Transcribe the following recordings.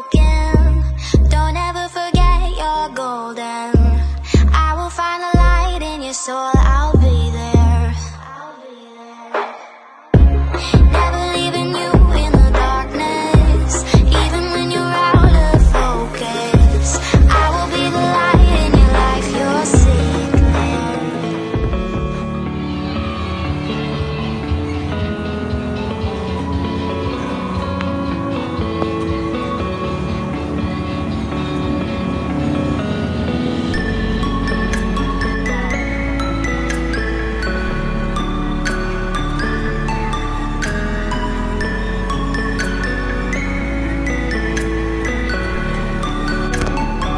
broken. Don't ever forget you're golden. I will find the light in your soul, I'll be there. Never leaving you in the darkness, even when you're out of focus. I will be the light in your life, your sickness.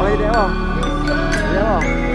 Play demo. Demo.